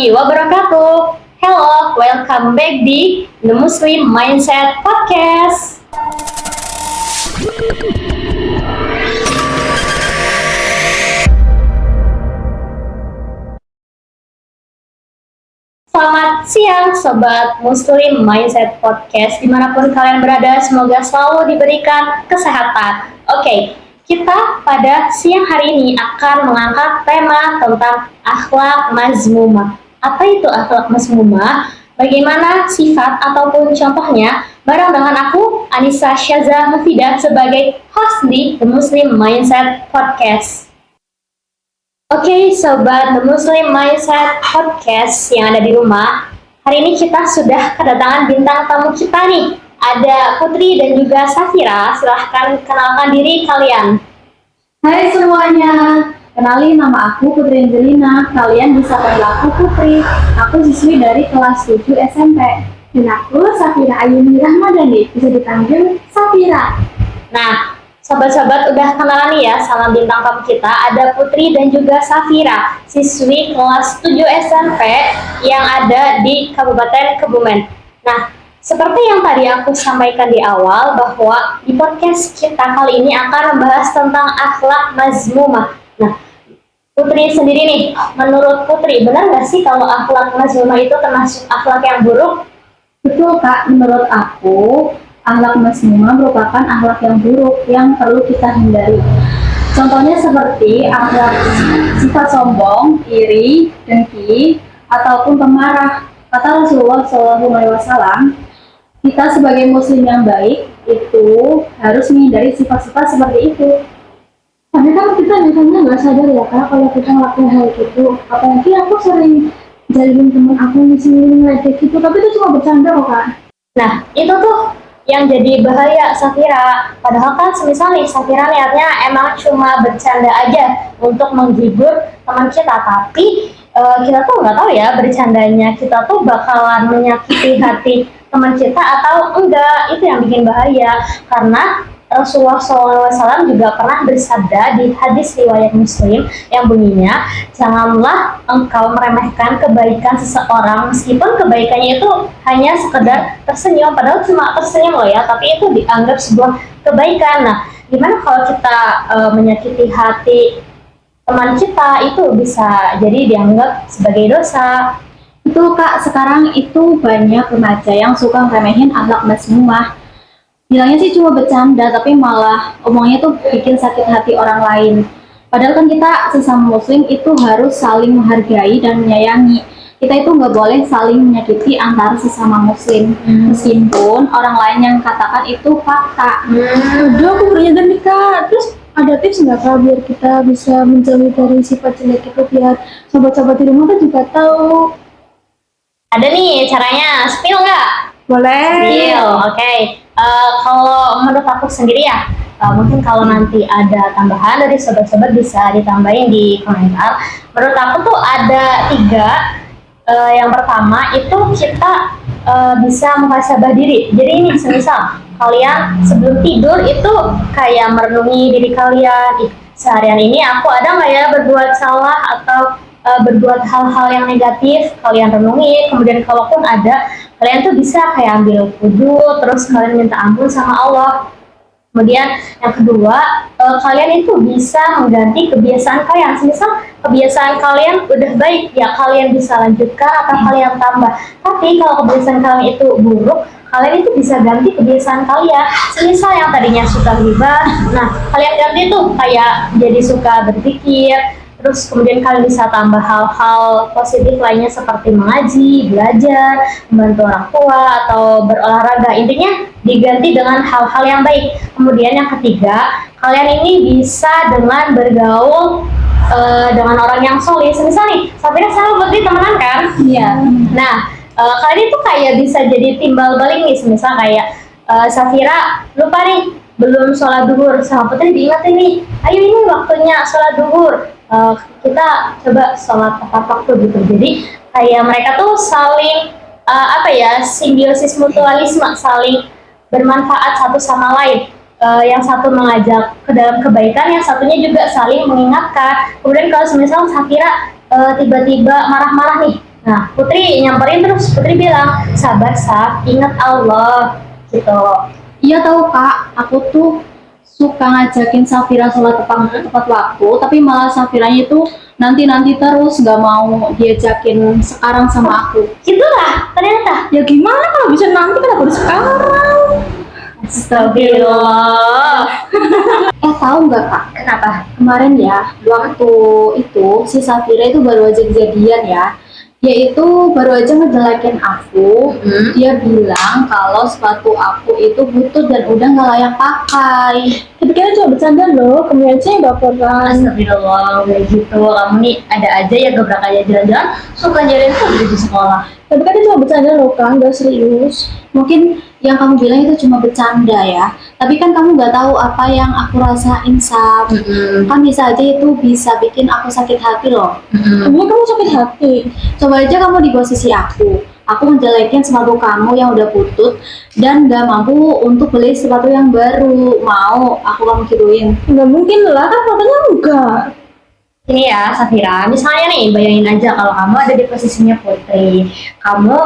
warahmatullahi wabarakatuh. Hello, welcome back di The Muslim Mindset Podcast. Selamat siang Sobat Muslim Mindset Podcast. Dimanapun kalian berada, semoga selalu diberikan kesehatan. Oke, kita pada siang hari ini akan mengangkat tema tentang akhlak mazmumah. Apa itu akhlak mazmumah? Bagaimana sifat ataupun contohnya? Bareng dengan aku, Anissa Syaza Mufidah, sebagai host di The Muslim Mindset Podcast. Oke, Sobat The Muslim Mindset Podcast yang ada di rumah. Hari ini kita sudah kedatangan bintang tamu kita nih. Ada Putri dan juga Safira. Silahkan kenalkan diri kalian. Hai semuanya, kenalin nama aku Putri Angelina. Kalian bisa panggil aku Putri. Aku siswi dari kelas 7 SMP. Dan aku Safira Ayuni Rahmadani, bisa dipanggil Safira. Nah, sobat-sobat udah kenalan nih ya sama bintang tamu kita. Ada Putri dan juga Safira, siswi kelas 7 SMP yang ada di Kabupaten Kebumen. Nah, seperti yang tadi aku sampaikan di awal, bahwa di podcast kita kali ini akan membahas tentang akhlak mazmumah. Nah, Putri sendiri nih, menurut Putri, benar nggak sih kalau akhlak mazmumah itu termasuk akhlak yang buruk? Betul Kak, menurut aku akhlak mazmumah merupakan akhlak yang buruk yang perlu kita hindari. Contohnya seperti akhlak sifat sombong, iri, dengki, ataupun pemarah. Kata Rasulullah SAW, kita sebagai muslim yang baik itu harus menghindari sifat-sifat seperti itu. Tapi kan kita biasanya nggak sadar ya Kak kalau kita ngelakuin hal gitu. Apalagi aku sering jalin temen aku ngisi kayak gitu, tapi itu cuma bercanda kok Kak. Nah, itu tuh yang jadi bahaya Safira. Padahal kan semisal nih Safira niatnya emang cuma bercanda aja untuk menghibur teman kita, tapi kita tuh nggak tahu ya bercandanya kita tuh bakalan menyakiti hati teman kita atau enggak. Itu yang bikin bahaya, karena Rasulullah SAW juga pernah bersabda di hadis riwayat Muslim yang bunyinya, janganlah engkau meremehkan kebaikan seseorang meskipun kebaikannya itu hanya sekedar tersenyum, padahal cuma tersenyum loh ya, tapi itu dianggap sebuah kebaikan. Nah, gimana kalau kita menyakiti hati teman kita, itu bisa jadi dianggap sebagai dosa. Itu Kak, sekarang itu banyak remaja yang suka ngeremehin akhlak mazmumah. Bilangnya sih cuma bercanda, tapi malah omongnya tuh bikin sakit hati orang lain. Padahal kan kita sesama muslim itu harus saling menghargai dan menyayangi. Kita itu nggak boleh saling menyakiti antara sesama muslim, meskipun orang lain yang katakan itu fakta. Aduh, aku bernyata nih Kak. Terus ada tips nggak Kak biar kita bisa menjauhi dari sifat jelek itu, biar sobat-sobat di rumah kan juga tahu? Ada nih caranya, spill nggak? Boleh. Spill, oke. Kalau menurut aku sendiri ya, mungkin kalau nanti ada tambahan dari sobat-sobat bisa ditambahin di komentar. Menurut aku tuh ada 3. Yang pertama itu kita bisa muhasabah diri. Jadi ini semisal kalian sebelum tidur itu kayak merenungi diri kalian, seharian ini aku ada nggak ya berbuat salah atau berbuat hal-hal yang negatif. Kalian renungi, kemudian kalaupun ada, kalian tuh bisa kayak ambil wudhu, terus kalian minta ampun sama Allah. Kemudian yang kedua, kalian itu bisa mengganti kebiasaan kalian. Semisal kebiasaan kalian udah baik, ya kalian bisa lanjutkan atau kalian tambah. Tapi kalau kebiasaan kalian itu buruk, kalian itu bisa ganti kebiasaan kalian. Semisal yang tadinya suka ghibah, nah kalian ganti tuh kayak jadi suka berpikir. Terus kemudian kalian bisa tambah hal-hal positif lainnya seperti mengaji, belajar, membantu orang tua, atau berolahraga. Intinya diganti dengan hal-hal yang baik. Kemudian yang ketiga, kalian ini bisa dengan bergaul dengan orang yang soleh. Semisal nih, Safira sama Putri temenan kan? Iya. Nah, kalian itu kayak bisa jadi timbal balik nih. Semisal kayak Safira lupa nih belum sholat duhur, sama Putri diingetin nih, ayo ini waktunya sholat duhur, kita coba sholat tepat waktu gitu. Jadi kayak mereka tuh saling simbiosis mutualisme, saling bermanfaat satu sama lain. Yang satu mengajak ke dalam kebaikan, yang satunya juga saling mengingatkan. Kemudian kalau misalnya Safira tiba-tiba marah-marah nih, Nah, Putri nyamperin terus Putri bilang, sabar Saf, ingat Allah gitu. Iya tahu Kak, aku tuh suka ngajakin Safira sholat tepat waktu, tapi malah Safiranya itu nanti terus nggak mau diajakin sekarang sama aku. Gitulah ternyata. Ya gimana kalau bisa nanti kan baru sekarang. Astagfirullah. Tahu nggak Kak? Kenapa? Kemarin ya, waktu itu si Safira itu baru aja kejadian ya. Dia itu baru aja ngejelekin aku. Dia bilang kalau sepatu aku itu butut dan udah nggak layak pakai. Tapi kita cuma bercanda loh, kamu aja yang baperan. Astagfirullah, kayak gitu. Kamu nih ada aja ya gebrak aja jalan-jalan, suka nyariin tuh di sekolah. Tapi kan itu cuma bercanda loh kan, gak serius. Mungkin yang kamu bilang itu cuma bercanda ya. Tapi kan kamu nggak tahu apa yang aku rasain, Sab. Kan bisa aja itu bisa bikin aku sakit hati loh. Emangnya kamu sakit hati? Coba aja kamu di posisi aku. Aku ngejelekin sepatu kamu yang udah butut dan gak mampu untuk beli sepatu yang baru. Mau aku kamu gituin? Nggak mungkin lah, kan katanya enggak. Ini ya, Safira, misalnya nih, bayangin aja kalau kamu ada di posisinya Putri, kamu,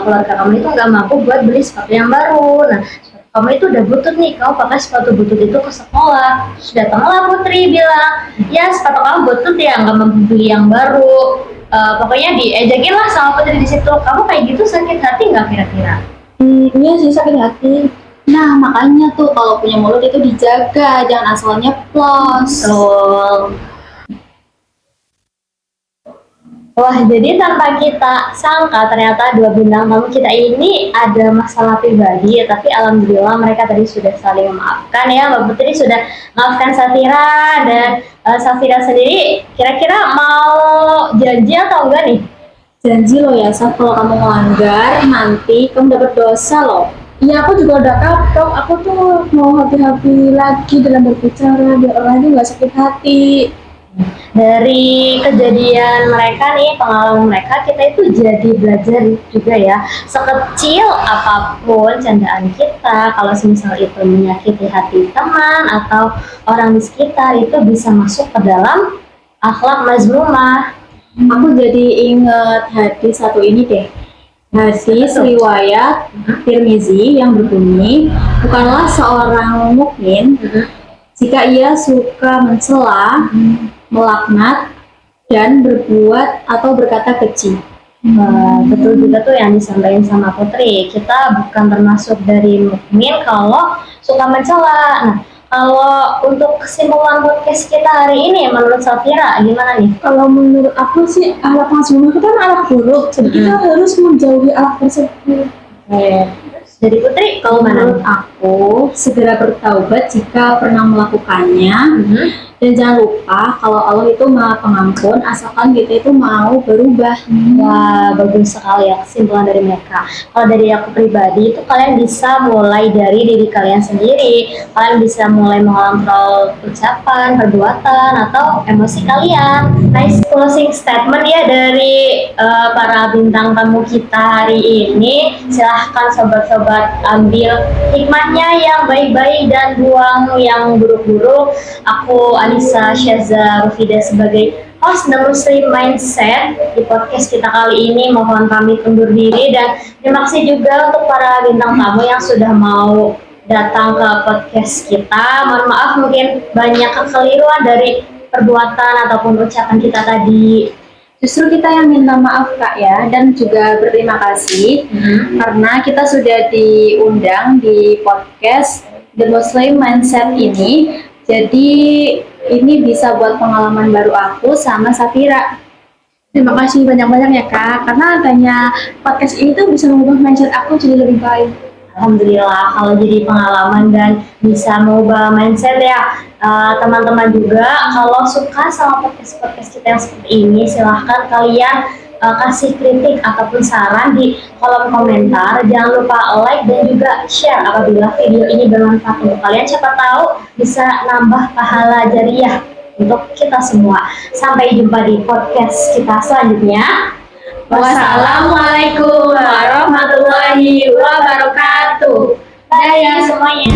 keluarga kamu itu nggak mampu buat beli sepatu yang baru. Nah, sepatu kamu itu udah butut nih, kamu pakai sepatu butut itu ke sekolah. Terus datanglah Putri bilang, ya sepatu kamu butut ya, nggak mampu beli yang baru. Pokoknya diejekin lah sama Putri di situ. Kamu kayak gitu sakit hati nggak kira-kira? Iya sih sakit hati. Nah makanya tuh kalau punya mulut itu dijaga, jangan asal nyeplos. Betul. Wah, jadi tanpa kita sangka ternyata dua bintang tamu kita ini ada masalah pribadi, tapi alhamdulillah mereka tadi sudah saling memaafkan ya. Mbak Putri sudah maafkan Safira, dan Safira sendiri kira-kira mau janji atau enggak nih? Janji lo ya Saf, kalau kamu melanggar nanti kamu dapat dosa loh. Iya, aku juga udah kapok. Aku tuh mau hati-hati lagi dalam berbicara biar orang itu nggak sakit hati. Dari kejadian mereka nih, pengalaman mereka, kita itu jadi belajar juga ya. Sekecil apapun candaan kita, kalau misal itu menyakiti hati teman atau orang di sekitar, itu bisa masuk ke dalam akhlak mazmumah. Aku jadi inget hadis satu ini deh. Hadis riwayat Tirmizi yang berbunyi, bukanlah seorang mukmin jika ia suka mencela, melaknat, dan berbuat atau berkata keji. Betul juga tuh yang disampaikan sama Putri. Kita bukan termasuk dari mukmin kalau suka mencela. Nah, kalau untuk kesimpulan podcast kita hari ini, menurut Safira gimana nih? Kalau menurut aku sih alat mazmumah itu kan alat buruk, jadi kita harus menjauhi alat tersebut. Dari Putri, kalau Menurut aku, segera bertaubat jika pernah melakukannya. Dan jangan lupa kalau Allah itu Maha Pengampun, asalkan kita itu mau berubah. Wah, bagus sekali ya kesimpulan dari mereka. Kalau dari aku pribadi itu kalian bisa mulai dari diri kalian sendiri. Kalian bisa mulai mengontrol ucapan, perbuatan, atau emosi kalian. Nice closing statement ya dari para bintang tamu kita hari ini. Silahkan sobat-sobat ambil hikmahnya yang baik-baik dan buang yang buruk-buruk. Aku Anissa Syaza Rufida sebagai host The Muslim Mindset di podcast kita kali ini mohon pamit undur diri, dan terima kasih juga untuk para bintang tamu yang sudah mau datang ke podcast kita. Mohon maaf mungkin banyak kekeliruan dari perbuatan ataupun ucapan kita tadi. Justru kita yang minta maaf Kak ya, dan juga berterima kasih karena kita sudah diundang di podcast The Muslim Mindset ini. Jadi ini bisa buat pengalaman baru aku sama Safira. Terima kasih banyak-banyak ya Kak, karena adanya podcast ini tuh bisa mengubah mindset aku jadi lebih baik. Alhamdulillah kalau jadi pengalaman dan bisa mengubah mindset ya. Teman-teman juga kalau suka sama podcast kita yang seperti ini, silahkan kalian kasih kritik ataupun saran di kolom komentar. Jangan lupa like dan juga share apabila video ini bermanfaat untuk kalian. Siapa tahu bisa nambah pahala jariah untuk kita semua. Sampai jumpa di podcast kita selanjutnya. Wassalamualaikum warahmatullahi wabarakatuh. Dadah semuanya.